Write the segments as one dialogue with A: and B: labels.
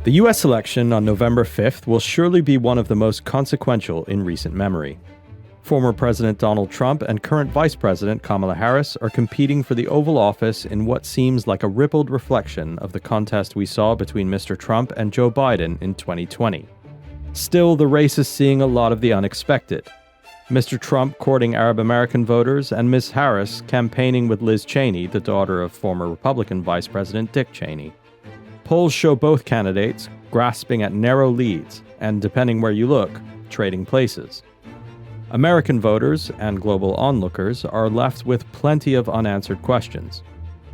A: The US election on November 5th will surely be one of the most consequential in recent memory. Former President Donald Trump and current Vice President Kamala Harris are competing for the Oval Office in what seems like a rippled reflection of the contest we saw between Mr. Trump and Joe Biden in 2020. Still, the race is seeing a lot of the unexpected. Mr. Trump courting Arab American voters and Ms. Harris campaigning with Liz Cheney, the daughter of former Republican Vice President Dick Cheney. Polls show both candidates grasping at narrow leads and, depending where you look, trading places. American voters and global onlookers are left with plenty of unanswered questions.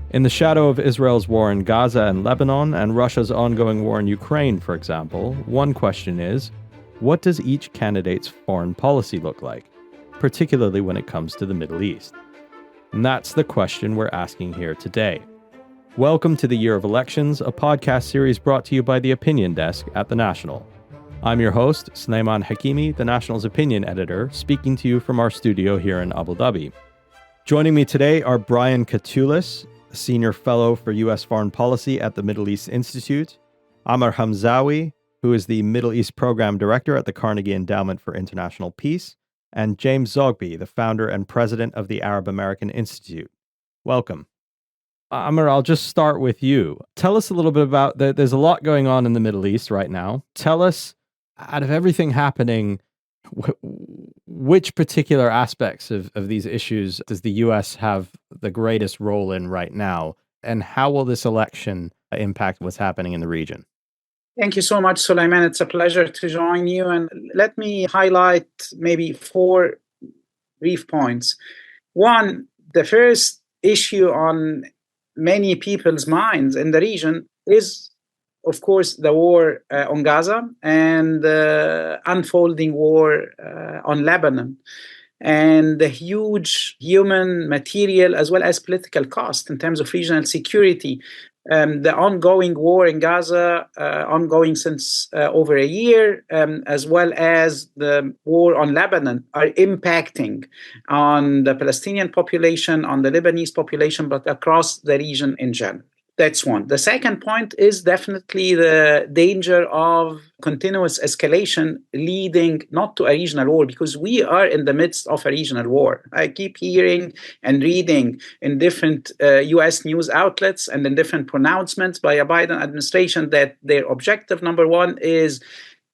A: In the shadow of Israel's war in Gaza and Lebanon and Russia's ongoing war in Ukraine, for example, one question is, what does each candidate's foreign policy look like, particularly when it comes to the Middle East? And that's the question we're asking here today. Welcome to the Year of Elections, a podcast series brought to you by the Opinion Desk at The National. I'm your host, Sleiman Hakimi, The National's opinion editor, speaking to you from our studio here in Abu Dhabi. Joining me today are Brian Katulis, a senior fellow for U.S. foreign policy at the Middle East Institute, Amr Hamzawi, who is the Middle East program director at the Carnegie Endowment for International Peace, and James Zogby, the founder and president of the Arab American Institute. Welcome. Amr, I'll just start with you. Tell us a little bit about, there's a lot going on in the Middle East right now. Tell us, out of everything happening, which particular aspects of these issues does the U.S. have the greatest role in right now? And how will this election impact what's happening in the region?
B: Thank you so much, Sulaiman. It's a pleasure to join you. And let me highlight maybe 4 brief points. One, the first issue on many people's minds in the region is, of course, the war on Gaza and the unfolding war on Lebanon, and the huge human, material, as well as political cost in terms of regional security. The ongoing war in Gaza, ongoing since over a year, as well as the war on Lebanon, are impacting on the Palestinian population, on the Lebanese population, but across the region in general. That's one. The second point is definitely the danger of continuous escalation leading not to a regional war, because we are in the midst of a regional war. I keep hearing and reading in different U.S. news outlets and in different pronouncements by a Biden administration that their objective, number one, is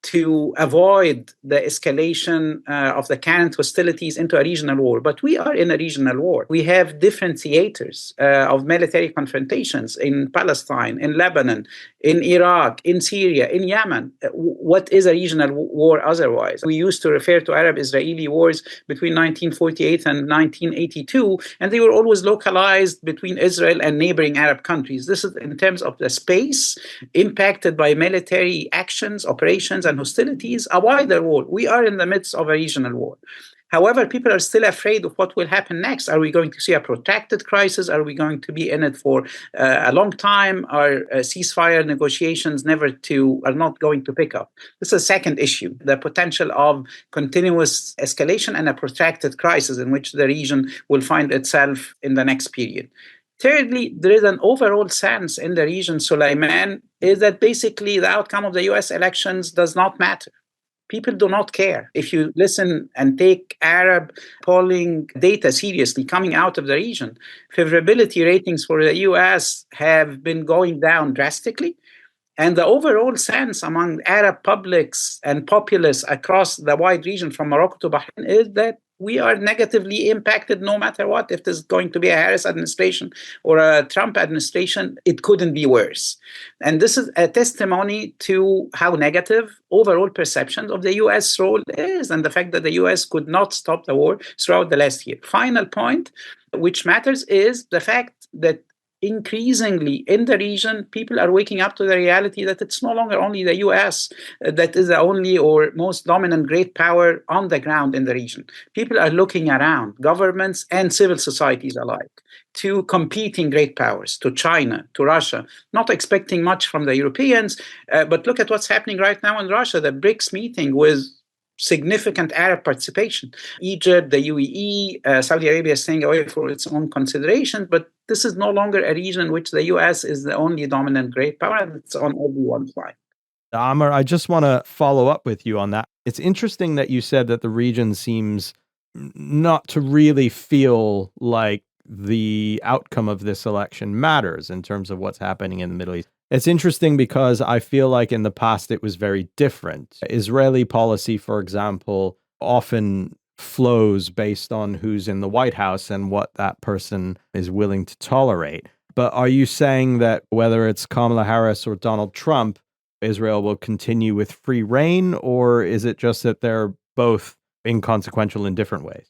B: to avoid the escalation of the current hostilities into a regional war. But we are in a regional war. We have different theaters of military confrontations in Palestine, in Lebanon, in Iraq, in Syria, in Yemen. What is a regional war otherwise? We used to refer to Arab-Israeli wars between 1948 and 1982, and they were always localized between Israel and neighboring Arab countries. This is in terms of the space impacted by military actions, operations, and hostilities, a wider war. We are in the midst of a regional war. However, people are still afraid of what will happen next. Are we going to see a protracted crisis? Are we going to be in it for a long time? Are ceasefire negotiations are not going to pick up? This is a second issue, the potential of continuous escalation and a protracted crisis in which the region will find itself in the next period. Thirdly, there is an overall sense in the region, Sulaiman, is that basically the outcome of the U.S. elections does not matter. People do not care. If you listen and take Arab polling data seriously coming out of the region, favorability ratings for the U.S. have been going down drastically. And the overall sense among Arab publics and populists across the wide region from Morocco to Bahrain is that we are negatively impacted no matter what. If there's going to be a Harris administration or a Trump administration, it couldn't be worse. And this is a testimony to how negative overall perception of the U.S. role is, and the fact that the U.S. could not stop the war throughout the last year. Final point, which matters, is the fact that increasingly in the region, people are waking up to the reality that it's no longer only the U.S. that is the only or most dominant great power on the ground in the region. People are looking around, governments and civil societies alike, to competing great powers, to China, to Russia, not expecting much from the Europeans. But look at what's happening right now in Russia, the BRICS meeting with significant Arab participation. Egypt, the UAE, Saudi Arabia is staying away for its own considerations, but this is no longer a region in which the US is the only dominant great power, and it's on everyone's side.
A: Amr, I just want to follow up with you on that. It's interesting that you said that the region seems not to really feel like the outcome of this election matters in terms of what's happening in the Middle East. It's interesting because I feel like in the past it was very different. Israeli policy, for example, often flows based on who's in the White House and what that person is willing to tolerate. But are you saying that whether it's Kamala Harris or Donald Trump, Israel will continue with free reign, or is it just that they're both inconsequential in different ways?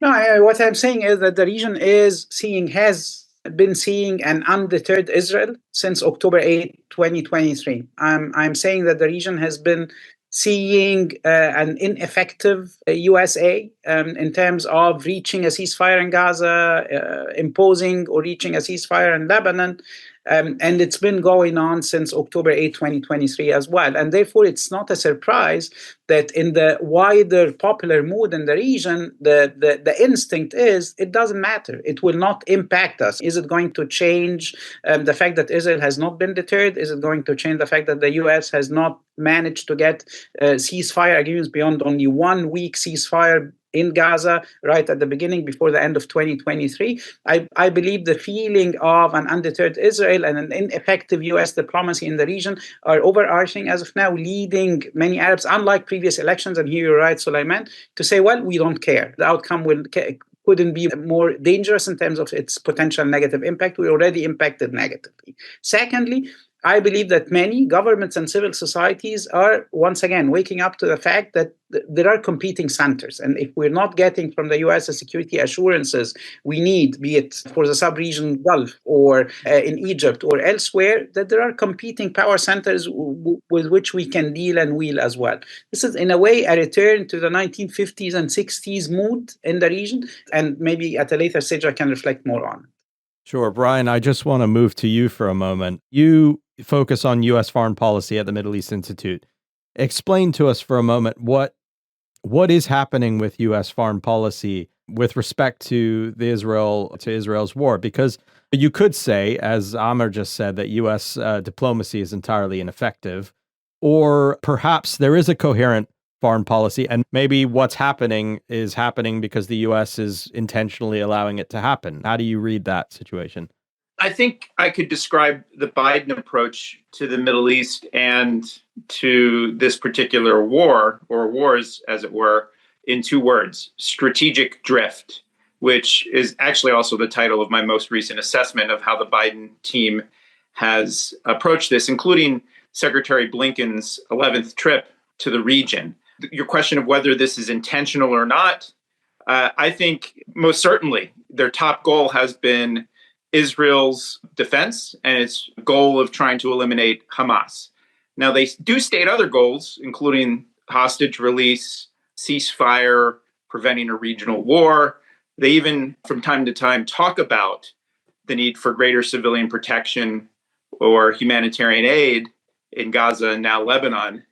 B: No, what I'm saying is that the region has been seeing an undeterred Israel since October 8, 2023. I'm saying that the region has been seeing an ineffective USA in terms of reaching a ceasefire in Gaza, imposing or reaching a ceasefire in Lebanon. And it's been going on since October 8, 2023 as well. And therefore, it's not a surprise that in the wider popular mood in the region, the instinct is it doesn't matter. It will not impact us. Is it going to change the fact that Israel has not been deterred? Is it going to change the fact that the US has not managed to get ceasefire agreements beyond only 1 week ceasefire in Gaza right at the beginning before the end of 2023? I believe the feeling of an undeterred Israel and an ineffective US diplomacy in the region are overarching as of now, leading many Arabs, unlike previous elections, and here you're right, Sulaiman, to say, well, we don't care. The outcome couldn't be more dangerous in terms of its potential negative impact. We're already impacted negatively. Secondly, I believe that many governments and civil societies are once again waking up to the fact that there are competing centers. And if we're not getting from the US the security assurances we need, be it for the sub-region Gulf or in Egypt or elsewhere, that there are competing power centers with which we can deal and wheel as well. This is in a way a return to the 1950s and 60s mood in the region. And maybe at a later stage I can reflect more on it.
A: Sure. Brian, I just want to move to you for a moment. You focus on U.S. foreign policy at the Middle East Institute. Explain to us for a moment what is happening with U.S. foreign policy with respect to Israel's war, because you could say, as Amr just said, that U.S. Diplomacy is entirely ineffective, or perhaps there is a coherent foreign policy, and maybe what's happening is happening because the U.S. is intentionally allowing it to happen. How do you read that situation?
C: I think I could describe the Biden approach to the Middle East and to this particular war, or wars, as it were, in 2 words: strategic drift, which is actually also the title of my most recent assessment of how the Biden team has approached this, including Secretary Blinken's 11th trip to the region. Your question of whether this is intentional or not, I think most certainly their top goal has been Israel's defense and its goal of trying to eliminate Hamas. Now, they do state other goals, including hostage release, ceasefire, preventing a regional war. They even, from time to time, talk about the need for greater civilian protection or humanitarian aid in Gaza and now Lebanon.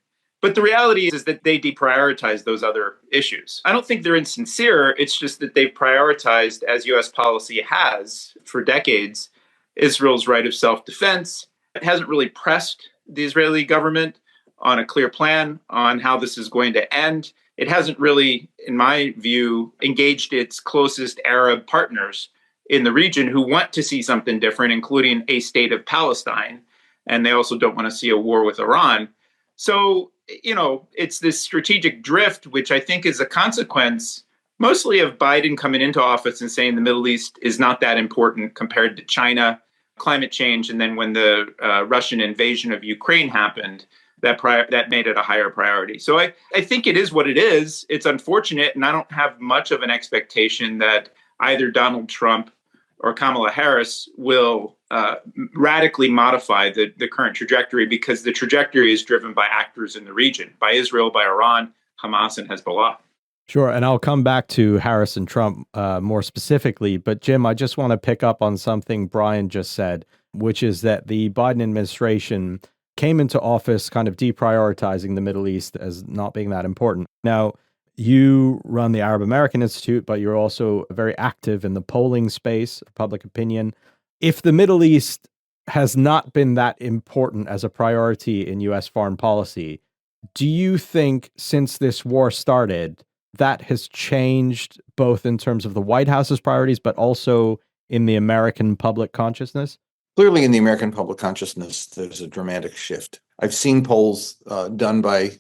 C: But the reality is that they deprioritize those other issues. I don't think they're insincere. It's just that they've prioritized, as U.S. policy has for decades, Israel's right of self-defense. It hasn't really pressed the Israeli government on a clear plan on how this is going to end. It hasn't really, in my view, engaged its closest Arab partners in the region who want to see something different, including a state of Palestine. And they also don't want to see a war with Iran. So, it's this strategic drift, which I think is a consequence mostly of Biden coming into office and saying the Middle East is not that important compared to China, climate change. And then when the Russian invasion of Ukraine happened, that made it a higher priority. So I think it is what it is. It's unfortunate. And I don't have much of an expectation that either Donald Trump or Kamala Harris will radically modify the current trajectory, because the trajectory is driven by actors in the region, by Israel, by Iran, Hamas, and Hezbollah.
A: Sure. And I'll come back to Harris and Trump more specifically. But Jim, I just want to pick up on something Brian just said, which is that the Biden administration came into office kind of deprioritizing the Middle East as not being that important. Now, you run the Arab American Institute, but you're also very active in the polling space, public opinion. If the Middle East has not been that important as a priority in U.S. foreign policy. Do you think since this war started, that has changed both in terms of the White House's priorities, but also in the American public consciousness?
D: Clearly, in the American public consciousness, there's a dramatic shift. I've seen polls done by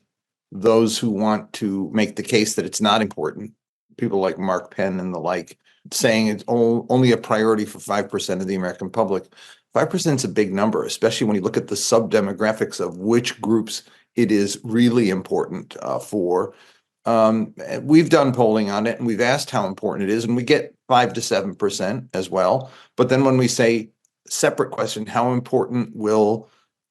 D: those who want to make the case that it's not important. People like Mark Penn and the like, saying it's only a priority for 5% of the American public. 5% is a big number, especially when you look at the sub-demographics of which groups it is really important for. We've done polling on it, and we've asked how important it is, and we get 5 to 7% as well. But then when we say, separate question, how important will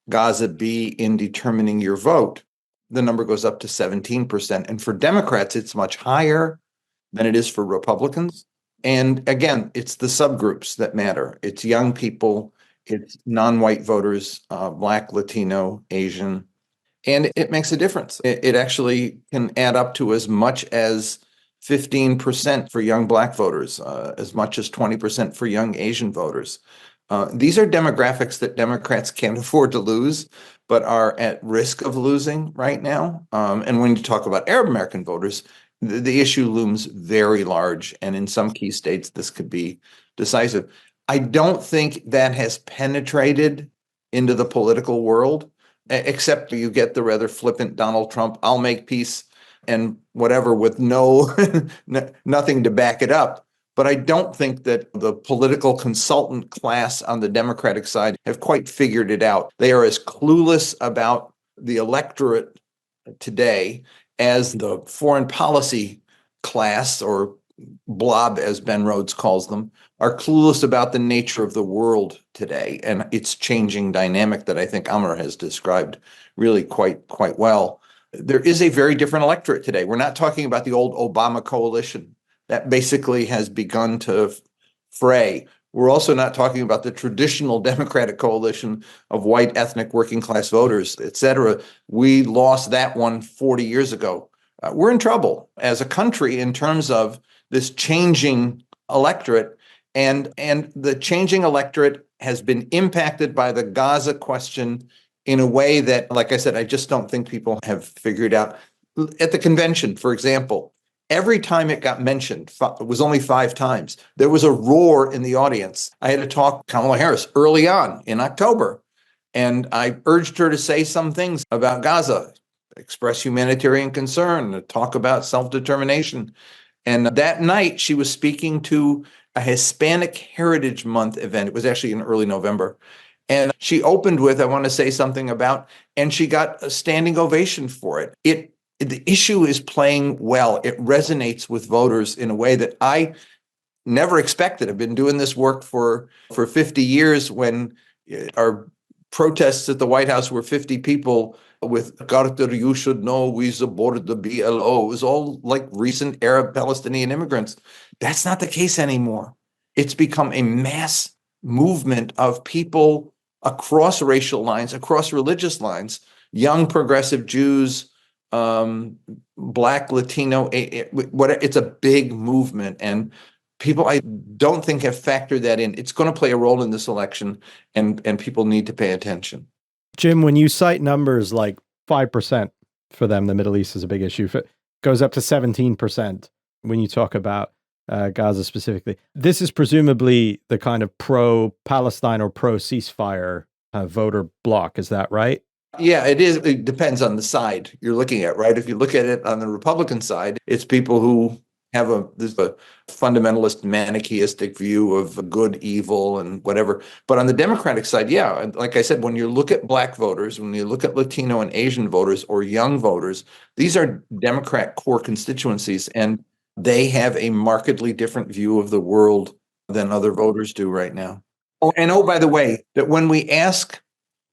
D: Gaza be in determining your vote? The number goes up to 17%. And for Democrats, it's much higher than it is for Republicans. And again, it's the subgroups that matter. It's young people, it's non-white voters, Black, Latino, Asian, and it makes a difference. It actually can add up to as much as 15% for young Black voters, as much as 20% for young Asian voters. These are demographics that Democrats can't afford to lose, but are at risk of losing right now. And when you talk about Arab American voters, the issue looms very large. And in some key states, this could be decisive. I don't think that has penetrated into the political world, except you get the rather flippant Donald Trump, I'll make peace and whatever with nothing to back it up. But I don't think that the political consultant class on the Democratic side have quite figured it out. They are as clueless about the electorate today as the foreign policy class, or blob, as Ben Rhodes calls them, are clueless about the nature of the world today and its changing dynamic that I think Amr has described really quite well. There is a very different electorate today. We're not talking about the old Obama coalition that basically has begun to fray. We're also not talking about the traditional Democratic coalition of white ethnic working class voters, et cetera. We lost that one 40 years ago. We're in trouble as a country in terms of this changing electorate. And the changing electorate has been impacted by the Gaza question in a way that, like I said, I just don't think people have figured out. At the convention, for example, every time it got mentioned, it was only 5 times, there was a roar in the audience. I had to talk to Kamala Harris early on in October, and I urged her to say some things about Gaza, express humanitarian concern, talk about self-determination. And that night, she was speaking to a Hispanic Heritage Month event. It was actually in early November. And she opened with, I want to say something about, and she got a standing ovation for it. The issue is playing well. It resonates with voters in a way that I never expected. I've been doing this work for 50 years. When our protests at the White House were 50 people with Carter, you should know we support the BLO. It was all like recent Arab Palestinian immigrants. That's not the case anymore. It's become a mass movement of people across racial lines, across religious lines, young progressive Jews, Black, Latino, it's a big movement, and people I don't think have factored that in. It's going to play a role in this election, and people need to pay attention.
A: Jim, when you cite numbers like 5% for them, the Middle East is a big issue. It goes up to 17% when you talk about Gaza specifically. This is presumably the kind of pro-Palestine or pro-ceasefire voter bloc. Is that right?
D: Yeah, it is. It depends on the side you're looking at, right? If you look at it on the Republican side, it's people who have a fundamentalist, manichaeistic view of good, evil, and whatever. But on the Democratic side, yeah, like I said, when you look at Black voters, when you look at Latino and Asian voters or young voters, these are Democrat core constituencies, and they have a markedly different view of the world than other voters do right now. Oh, by the way, that when we ask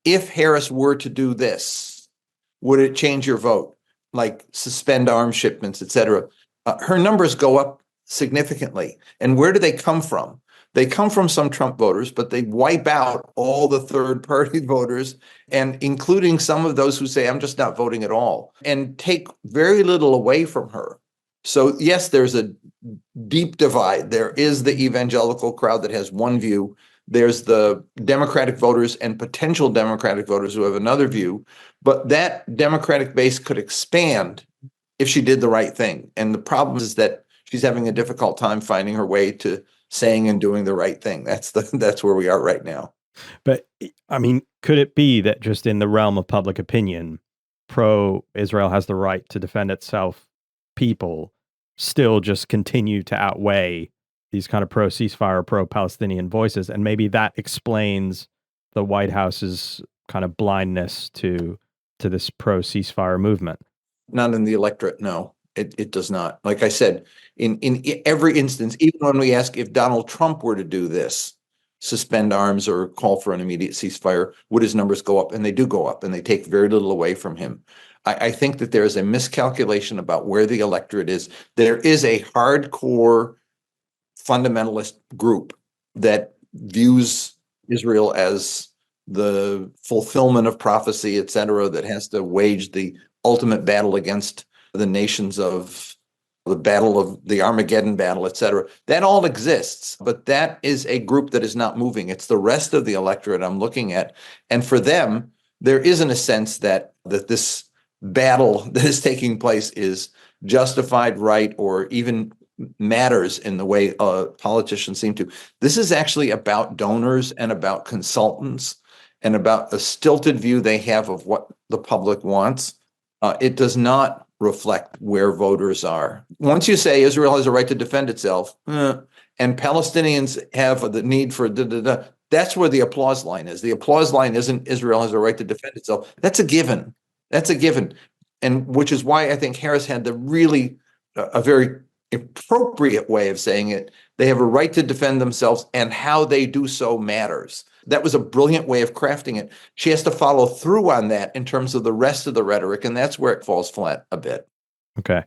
D: if Harris were to do this, would it change your vote? Like suspend arms shipments, et cetera. Her numbers go up significantly. And where do they come from? They come from some Trump voters, but they wipe out all the third-party voters, and including some of those who say, I'm just not voting at all, and take very little away from her. So yes, there's a deep divide. There is the evangelical crowd that has one view. There's the Democratic voters and potential Democratic voters who have another view, but that Democratic base could expand if she did the right thing. And the problem is that she's having a difficult time finding her way to saying and doing the right thing. That's where we are right now.
A: But I mean, could it be that just in the realm of public opinion, pro-Israel has the right to defend itself people still just continue to outweigh these kind of pro-ceasefire, pro-Palestinian voices? And maybe that explains the White House's kind of blindness to this pro-ceasefire movement.
D: Not in the electorate, no. It does not. Like I said, in every instance, even when we ask if Donald Trump were to do this, suspend arms or call for an immediate ceasefire, would his numbers go up? And they do go up, and they take very little away from him. I think that there is a miscalculation about where the electorate is. There is a hardcore fundamentalist group that views Israel as the fulfillment of prophecy, et cetera, that has to wage the ultimate battle against the nations of the battle of the Armageddon battle, et cetera. That all exists, but that is a group that is not moving. It's the rest of the electorate I'm looking at. And for them, there isn't a sense that this battle that is taking place is justified, right, or even matters in the way politicians seem to. This is actually about donors and about consultants and about a stilted view they have of what the public wants. It does not reflect where voters are. Once you say Israel has a right to defend itself, and Palestinians have the need for that's where the applause line is. The applause line isn't Israel has a right to defend itself. That's a given. That's a given. And which is why I think Harris had the really a very appropriate way of saying it. They have a right to defend themselves, and how they do so matters. That was a brilliant way of crafting it. She has to follow through on that in terms of the rest of the rhetoric, and that's where it falls flat a bit.
A: Okay.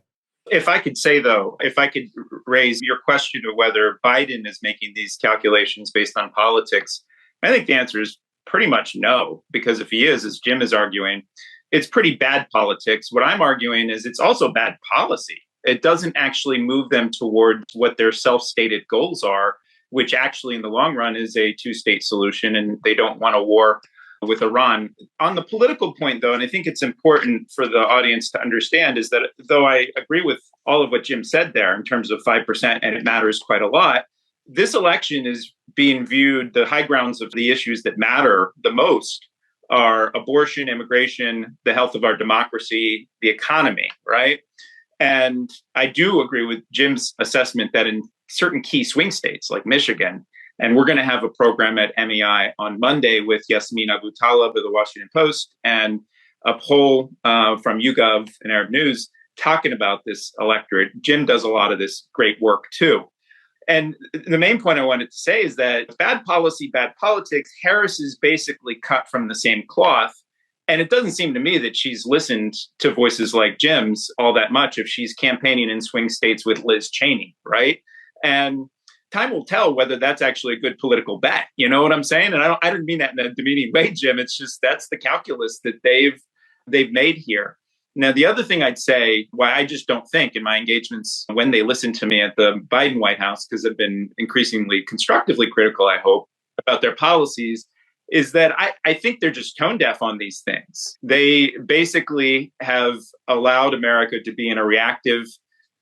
C: If I could say, though, if I could raise your question of whether Biden is making these calculations based on politics, I think the answer is pretty much no, because if he is, as Jim is arguing, it's pretty bad politics. What I'm arguing is it's also bad policy. It doesn't actually move them toward what their self-stated goals are, which actually in the long run is a two-state solution, and they don't want a war with Iran. On the political point, though, and I think it's important for the audience to understand, is that though I agree with all of what Jim said there in terms of 5%, and it matters quite a lot, this election is being viewed, the high grounds of the issues that matter the most are abortion, immigration, the health of our democracy, the economy, right? And I do agree with Jim's assessment that in certain key swing states like Michigan, and we're going to have a program at MEI on Monday with Yasmin Abu Talib of the Washington Post and a poll from YouGov and Arab News talking about this electorate. Jim does a lot of this great work too. And the main point I wanted to say is that bad policy, bad politics, Harris is basically cut from the same cloth. And it doesn't seem to me that she's listened to voices like Jim's all that much if she's campaigning in swing states with Liz Cheney, right? And time will tell whether that's actually a good political bet. You know what I'm saying? And I didn't mean that in a demeaning way, Jim. It's just that's the calculus that they've made here. Now, the other thing I'd say, why I just don't think in my engagements when they listen to me at the Biden White House, because I've been increasingly constructively critical, I hope, about their policies, is that I think they're just tone deaf on these things. They basically have allowed America to be in a reactive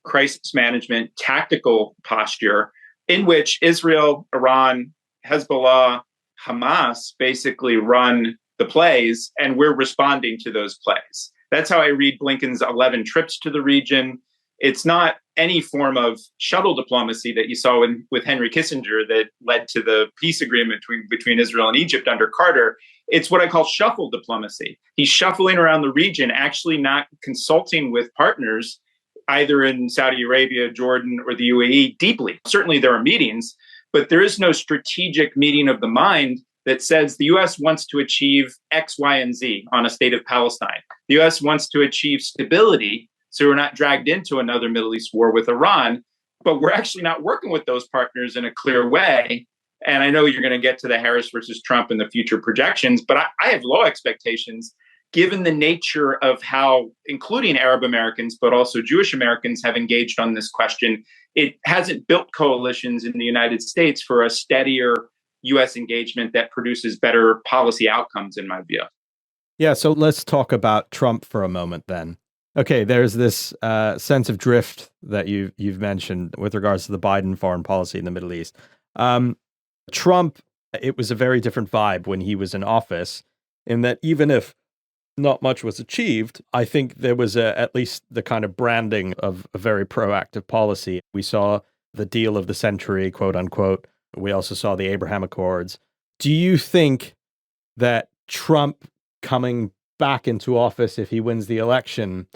C: crisis management tactical posture in which Israel, Iran, Hezbollah, Hamas basically run the plays, and we're responding to those plays. That's how I read Blinken's 11 trips to the region. It's not any form of shuttle diplomacy that you saw with Henry Kissinger that led to the peace agreement between Israel and Egypt under Carter. It's what I call shuffle diplomacy. He's shuffling around the region, actually not consulting with partners, either in Saudi Arabia, Jordan, or the UAE deeply. Certainly there are meetings, but there is no strategic meeting of the mind that says the U.S. wants to achieve X, Y, and Z on a state of Palestine. The U.S. wants to achieve stability so we're not dragged into another Middle East war with Iran, but we're actually not working with those partners in a clear way. And I know you're going to get to the Harris versus Trump and the future projections, but I have low expectations given the nature of how, including Arab Americans, but also Jewish Americans have engaged on this question. It hasn't built coalitions in the United States for a steadier U.S. engagement that produces better policy outcomes, in my view.
A: Yeah, so let's talk about Trump for a moment then. Okay, there's this sense of drift that you've mentioned with regards to the Biden foreign policy in the Middle East. Trump, it was a very different vibe when he was in office, in that even if not much was achieved, I think there was at least the kind of branding of a very proactive policy. We saw the deal of the century, quote unquote. We also saw the Abraham Accords. Do you think that Trump coming back into office, if he wins the election,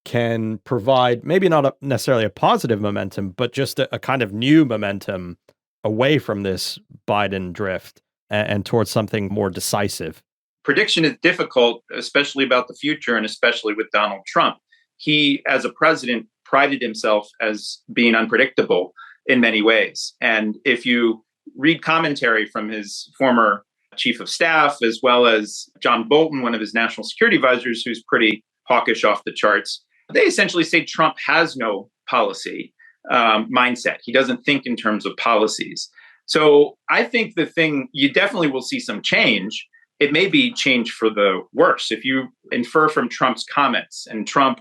A: can provide maybe not necessarily a positive momentum, but just a kind of new momentum away from this Biden drift and towards something more decisive?
C: Prediction is difficult, especially about the future and especially with Donald Trump. He, as a president, prided himself as being unpredictable in many ways. And if you read commentary from his former chief of staff, as well as John Bolton, one of his national security advisors, who's pretty hawkish off the charts, they essentially say Trump has no policy mindset. He doesn't think in terms of policies. So I think the thing, you definitely will see some change. It may be change for the worse. If you infer from Trump's comments, and Trump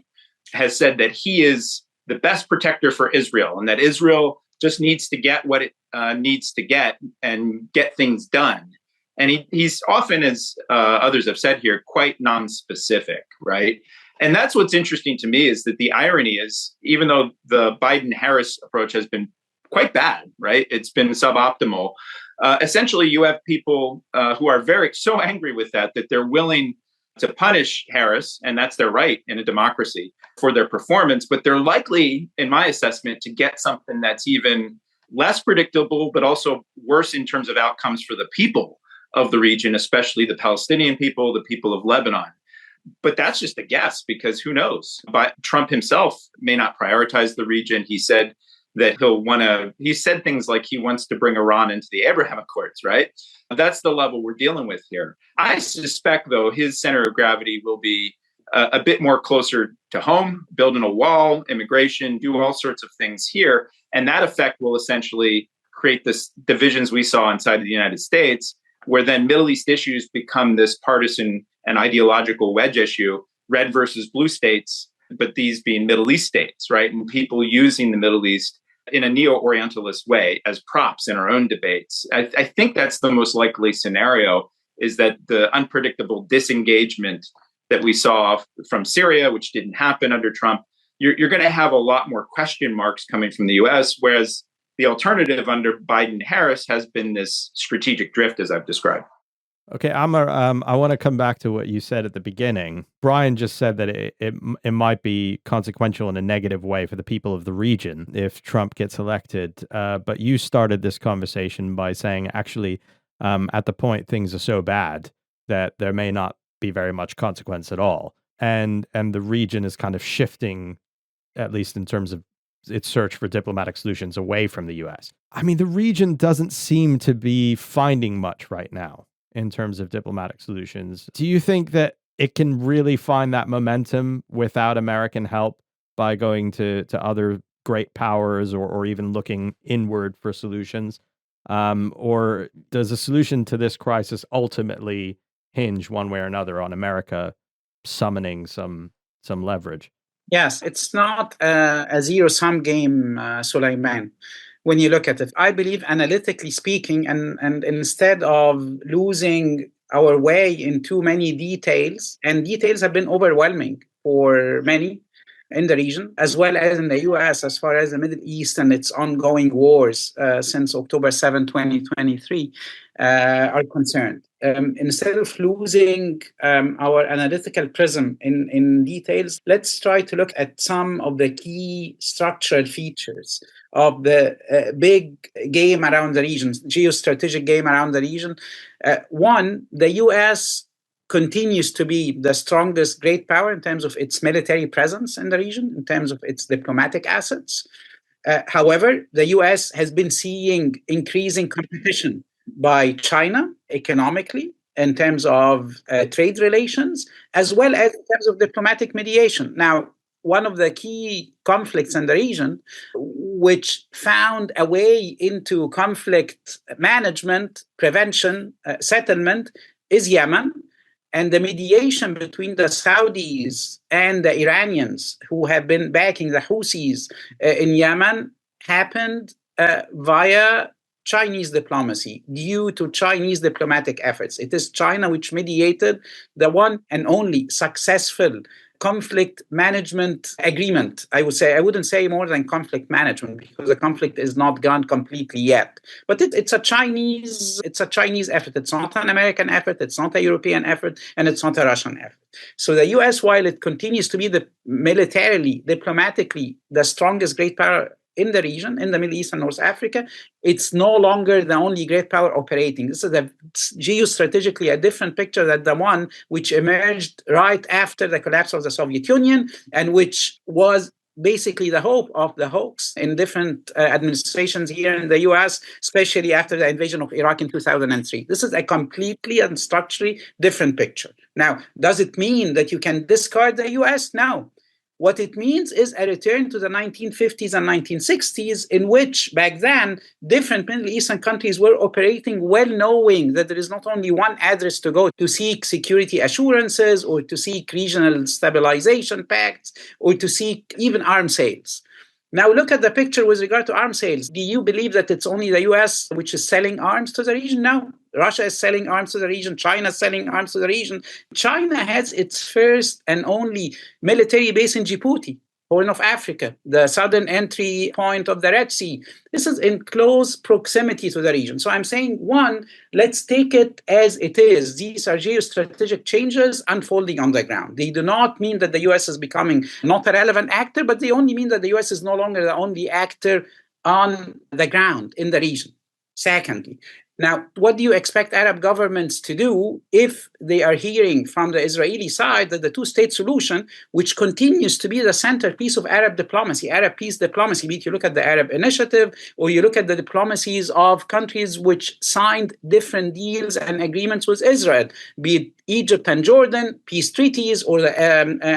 C: has said that he is the best protector for Israel and that Israel just needs to get what it needs to get and get things done. And he's often, as others have said here, quite non-specific, right? And that's what's interesting to me, is that the irony is, even though the Biden-Harris approach has been quite bad, right? It's been suboptimal. Essentially, you have people who are so angry with that they're willing to punish Harris, and that's their right in a democracy, for their performance. But they're likely, in my assessment, to get something that's even less predictable, but also worse in terms of outcomes for the people of the region, especially the Palestinian people, the people of Lebanon. But that's just a guess, because who knows? But Trump himself may not prioritize the region. He said that he said things like he wants to bring Iran into the Abraham Accords, right? That's the level we're dealing with here. I suspect, though, his center of gravity will be a bit more closer to home, building a wall, immigration, do all sorts of things here. And that effect will essentially create this divisions we saw inside of the United States, where then Middle East issues become this partisan and ideological wedge issue, red versus blue states, but these being Middle East states, right? And people using the Middle East in a neo-Orientalist way as props in our own debates. I think that's the most likely scenario, is that the unpredictable disengagement that we saw from Syria, which didn't happen under Trump, you're going to have a lot more question marks coming from the US, whereas the alternative under Biden-Harris has been this strategic drift, as I've described.
A: Okay, Amr, I want to come back to what you said at the beginning. Brian just said that it might be consequential in a negative way for the people of the region if Trump gets elected. But you started this conversation by saying, actually, at the point things are so bad that there may not be very much consequence at all. And the region is kind of shifting, at least in terms of its search for diplomatic solutions, away from the US. I mean, the region doesn't seem to be finding much right now in terms of diplomatic solutions. Do you think that it can really find that momentum without American help by going to other great powers or even looking inward for solutions? Or does a solution to this crisis ultimately hinge one way or another on America summoning some leverage?
B: Yes, it's not a zero-sum game, Sulaiman. When you look at it, I believe, analytically speaking, and instead of losing our way in too many details, and details have been overwhelming for many in the region, as well as in the US, as far as the Middle East and its ongoing wars since October 7, 2023 are concerned. Instead of losing our analytical prism in details, let's try to look at some of the key structural features of the big game around the region, geostrategic game around the region. One, the US continues to be the strongest great power in terms of its military presence in the region, in terms of its diplomatic assets. However, the US has been seeing increasing competition by China economically, in terms of trade relations, as well as in terms of diplomatic mediation. Now, one of the key conflicts in the region which found a way into conflict management, prevention, settlement is Yemen. And the mediation between the Saudis and the Iranians, who have been backing the Houthis in Yemen, happened via Chinese diplomacy, due to Chinese diplomatic efforts. It is China which mediated the one and only successful conflict management agreement. I wouldn't say more than conflict management, because the conflict is not gone completely yet. But it's a Chinese effort. It's not an American effort. It's not a European effort, and it's not a Russian effort. So the U.S., while it continues to be militarily, diplomatically, the strongest great power in the region, in the Middle East and North Africa, it's no longer the only great power operating. This is geostrategically a different picture than the one which emerged right after the collapse of the Soviet Union, and which was basically the hope of the hoax in different administrations here in the US, especially after the invasion of Iraq in 2003. This is a completely and structurally different picture. Now, does it mean that you can discard the US? No. What it means is a return to the 1950s and 1960s, in which back then different Middle Eastern countries were operating well knowing that there is not only one address to go to seek security assurances, or to seek regional stabilization pacts, or to seek even arms sales. Now look at the picture with regard to arms sales. Do you believe that it's only the US which is selling arms to the region? No. Russia is selling arms to the region. China is selling arms to the region. China has its first and only military base in Djibouti, Horn of Africa, the southern entry point of the Red Sea. This is in close proximity to the region. So I'm saying, one, let's take it as it is. These are geostrategic changes unfolding on the ground. They do not mean that the US is becoming not a relevant actor, but they only mean that the US is no longer the only actor on the ground in the region. Secondly, now, what do you expect Arab governments to do if they are hearing from the Israeli side that the two-state solution, which continues to be the centerpiece of Arab diplomacy, Arab peace diplomacy, be it you look at the Arab Initiative, or you look at the diplomacies of countries which signed different deals and agreements with Israel, be it Egypt and Jordan, peace treaties, or the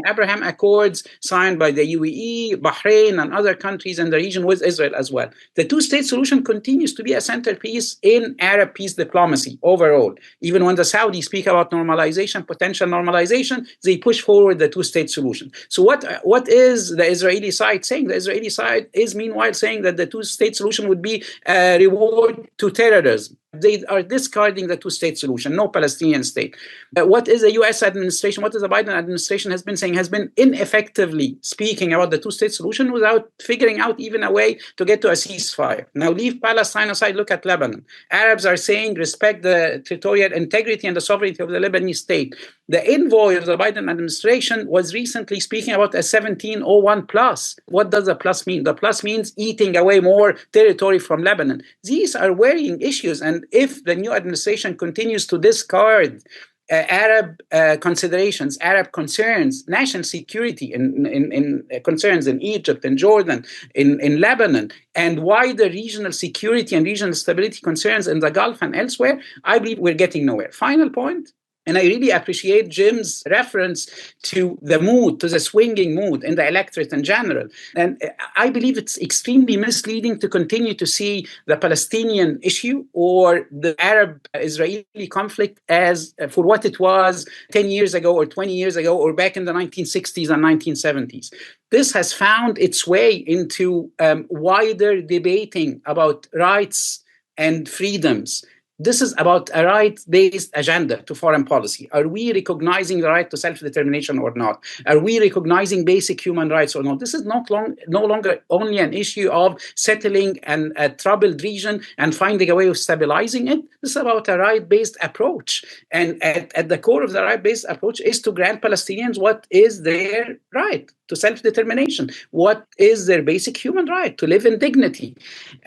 B: Abraham Accords signed by the UAE, Bahrain, and other countries in the region with Israel as well. The two-state solution continues to be a centerpiece in Arab peace diplomacy overall. Even when the Saudis speak about normalization, potential normalization, they push forward the two-state solution. So what is the Israeli side saying? The Israeli side is meanwhile saying that the two-state solution would be a reward to terrorism. They are discarding the two-state solution, no Palestinian state. What is the U.S. administration, what is the Biden administration has been saying, has been ineffectively speaking about the two-state solution without figuring out even a way to get to a ceasefire. Now leave Palestine aside, look at Lebanon. Arabs are saying respect the territorial integrity and the sovereignty of the Lebanese state. The envoy of the Biden administration was recently speaking about a 1701 plus. What does the plus mean? The plus means eating away more territory from Lebanon. These are worrying issues, and if the new administration continues to discard Arab considerations, Arab concerns, national security in concerns in Egypt and Jordan, in Lebanon, and wider regional security and regional stability concerns in the Gulf and elsewhere, I believe we're getting nowhere. Final point. And I really appreciate Jim's reference to the mood, to the swinging mood in the electorate in general. And I believe it's extremely misleading to continue to see the Palestinian issue or the Arab-Israeli conflict as for what it was 10 years ago or 20 years ago or back in the 1960s and 1970s. This has found its way into wider debating about rights and freedoms. This is about a right-based agenda to foreign policy. Are we recognizing the right to self-determination or not? Are we recognizing basic human rights or not? This is no longer only an issue of settling a troubled region and finding a way of stabilizing it. This is about a right-based approach. And at the core of the right-based approach is to grant Palestinians what is their right to self-determination, what is their basic human right to live in dignity,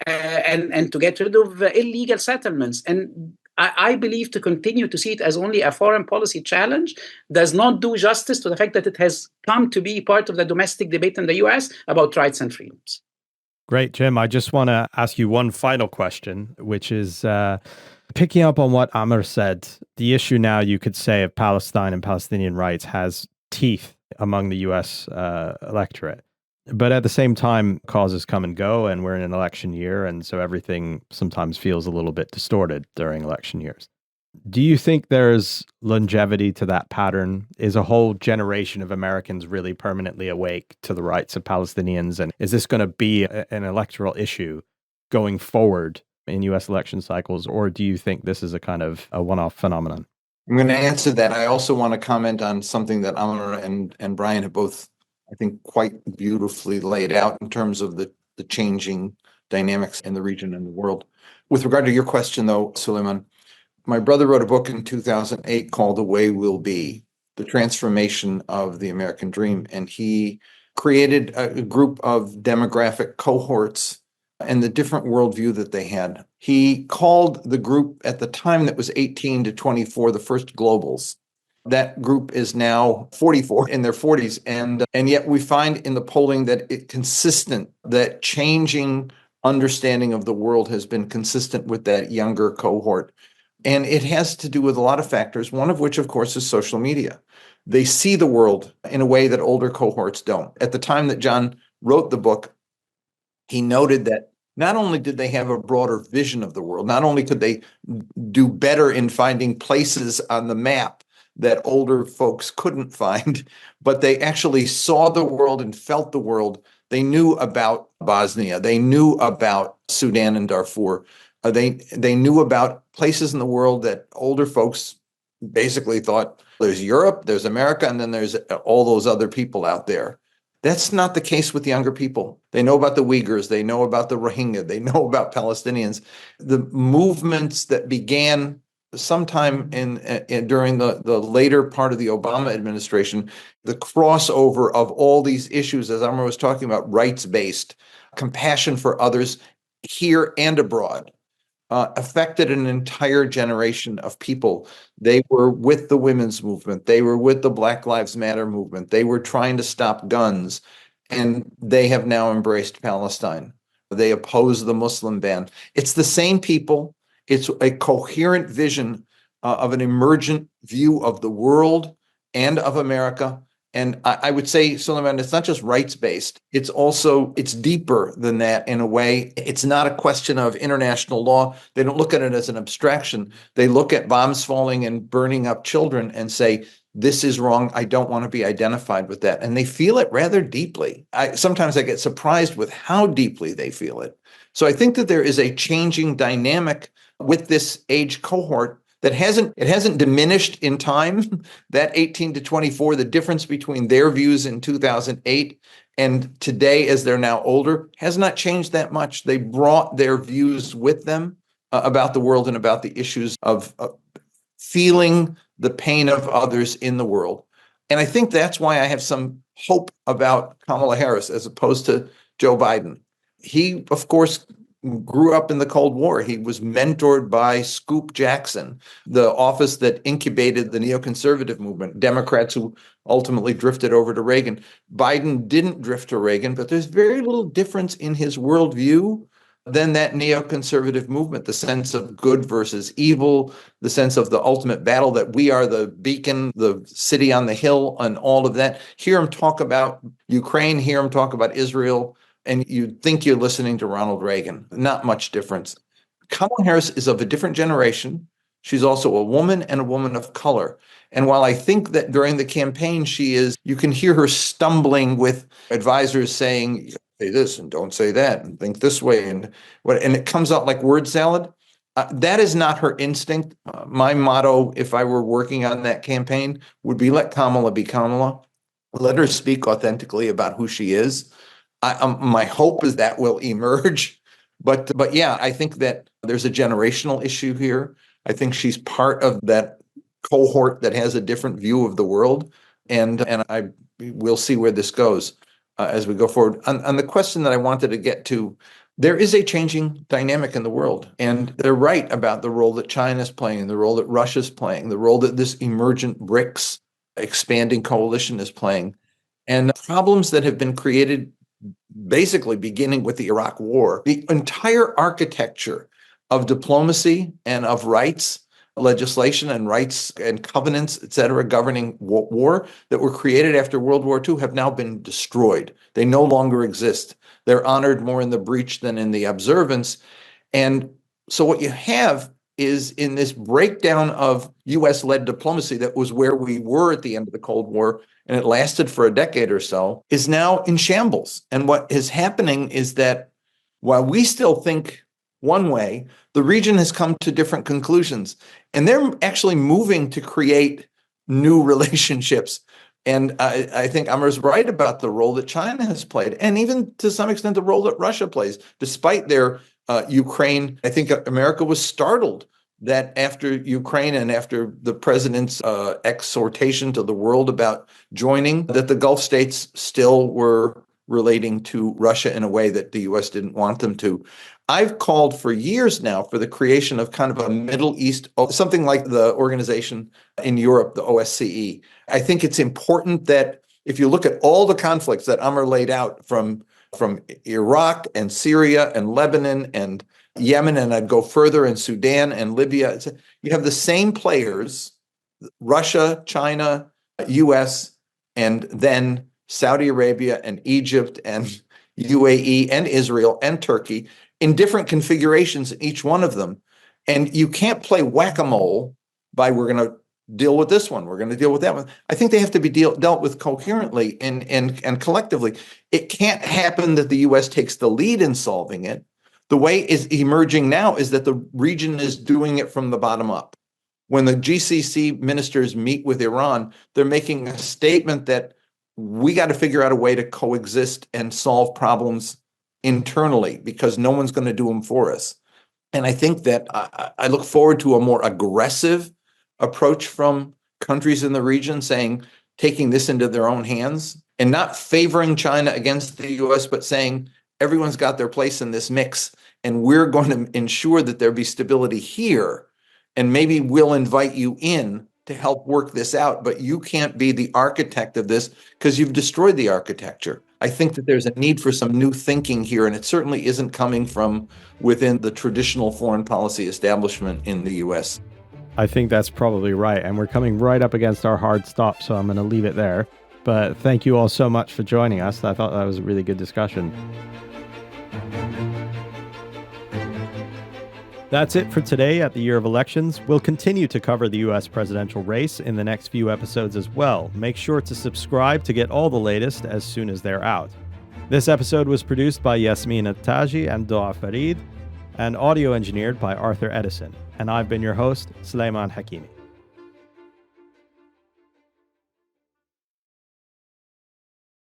B: and to get rid of illegal settlements. And I believe to continue to see it as only a foreign policy challenge does not do justice to the fact that it has come to be part of the domestic debate in the US about rights and freedoms.
A: Great, Jim. I just want to ask you one final question, which is picking up on what Amr said. The issue now, you could say, of Palestine and Palestinian rights has teeth among the U.S. electorate. But at the same time, causes come and go, and we're in an election year, and so everything sometimes feels a little bit distorted during election years. Do you think there's longevity to that pattern? Is a whole generation of Americans really permanently awake to the rights of Palestinians? And is this going to be an electoral issue going forward in US election cycles? Or do you think this is a kind of a one-off phenomenon?
D: I'm going to answer that. I also want to comment on something that Amr and Brian have both, I think, quite beautifully laid out in terms of the changing dynamics in the region and the world. With regard to your question, though, Suleiman, my brother wrote a book in 2008 called The Way We'll Be, The Transformation of the American Dream. And he created a group of demographic cohorts and the different worldview that they had. He called the group at the time that was 18 to 24 the first globals. That group is now 44 in their 40s. And yet we find in the polling that it's consistent, that changing understanding of the world has been consistent with that younger cohort. And it has to do with a lot of factors, one of which, of course, is social media. They see the world in a way that older cohorts don't. At the time that John wrote the book, he noted that not only did they have a broader vision of the world, not only could they do better in finding places on the map that older folks couldn't find, but they actually saw the world and felt the world. They knew about Bosnia. They knew about Sudan and Darfur. They knew about places in the world that older folks basically thought there's Europe, there's America, and then there's all those other people out there. That's not the case with younger people. They know about the Uyghurs, they know about the Rohingya, they know about Palestinians. The movements that began sometime during the later part of the Obama administration, the crossover of all these issues, as Amr was talking about, rights-based, compassion for others here and abroad, affected an entire generation of people. They were with the women's movement. They were with the Black Lives Matter movement. They were trying to stop guns, and they have now embraced Palestine. They oppose the Muslim ban. It's the same people. It's a coherent vision of an emergent view of the world and of America. And I would say, Suleiman, it's not just rights-based. It's deeper than that in a way. It's not a question of international law. They don't look at it as an abstraction. They look at bombs falling and burning up children and say, this is wrong. I don't want to be identified with that. And they feel it rather deeply. Sometimes I get surprised with how deeply they feel it. So I think that there is a changing dynamic with this age cohort that hasn't diminished in time. That 18 to 24, the difference between their views in 2008 and today as they're now older has not changed that much. They brought their views with them about the world and about the issues of feeling the pain of others in the world. And I think that's why I have some hope about Kamala Harris as opposed to Joe Biden. He, of course, grew up in the Cold War. He was mentored by Scoop Jackson, the office that incubated the neoconservative movement, Democrats who ultimately drifted over to Reagan. Biden didn't drift to Reagan, but there's very little difference in his worldview than that neoconservative movement, the sense of good versus evil, the sense of the ultimate battle, that we are the beacon, the city on the hill, and all of that. Hear him talk about Ukraine, hear him talk about Israel, and you'd think you're listening to Ronald Reagan. Not much difference. Kamala Harris is of a different generation. She's also a woman and a woman of color. And while I think that during the campaign you can hear her stumbling with advisors saying, say this and don't say that and think this way, and it comes out like word salad. That is not her instinct. My motto, if I were working on that campaign, would be let Kamala be Kamala. Let her speak authentically about who she is. My hope is that will emerge, but yeah, I think that there's a generational issue here. I think she's part of that cohort that has a different view of the world, and we'll see where this goes as we go forward. On the question that I wanted to get to, there is a changing dynamic in the world, and they're right about the role that China's playing, the role that Russia's playing, the role that this emergent BRICS expanding coalition is playing, and problems that have been created basically beginning with the Iraq War. The entire architecture of diplomacy and of rights legislation and rights and covenants, et cetera, governing war that were created after World War II have now been destroyed. They no longer exist. They're honored more in the breach than in the observance. And so what you have is in this breakdown of US-led diplomacy that was where we were at the end of the Cold War, and it lasted for a decade or so, is now in shambles. And what is happening is that while we still think one way, the region has come to different conclusions. And they're actually moving to create new relationships. And I think Amar's right about the role that China has played, and even to some extent the role that Russia plays, despite their Ukraine. I think America was startled that after Ukraine and after the president's exhortation to the world about joining, that the Gulf states still were relating to Russia in a way that the U.S. didn't want them to. I've called for years now for the creation of kind of a Middle East, something like the organization in Europe, the OSCE. I think it's important that if you look at all the conflicts that Amr laid out from Iraq and Syria and Lebanon and Yemen, and I'd go further in Sudan and Libya, you have the same players, Russia, China, US, and then Saudi Arabia and Egypt and UAE and Israel and Turkey in different configurations in each one of them. And you can't play whack-a-mole by we're going to deal with this one, we're going to deal with that one. I think they have to be dealt with coherently and collectively. It can't happen that the U.S. takes the lead in solving it. The way is emerging now is that the region is doing it from the bottom up. When the GCC ministers meet with Iran, they're making a statement that we got to figure out a way to coexist and solve problems internally because no one's going to do them for us. And I think that I look forward to a more aggressive approach from countries in the region taking this into their own hands and not favoring China against the US, but saying everyone's got their place in this mix and we're going to ensure that there be stability here. And maybe we'll invite you in to help work this out, but you can't be the architect of this because you've destroyed the architecture. I think that there's a need for some new thinking here, and it certainly isn't coming from within the traditional foreign policy establishment in the US.
A: I think that's probably right, and we're coming right up against our hard stop, so I'm going to leave it there. But thank you all so much for joining us. I thought that was a really good discussion. That's it for today at the Year of Elections. We'll continue to cover the U.S. presidential race in the next few episodes as well. Make sure to subscribe to get all the latest as soon as they're out. This episode was produced by Yasmin Attaji and Doa Farid, and audio engineered by Arthur Edison. And I've been your host, Sulaiman Hakimi.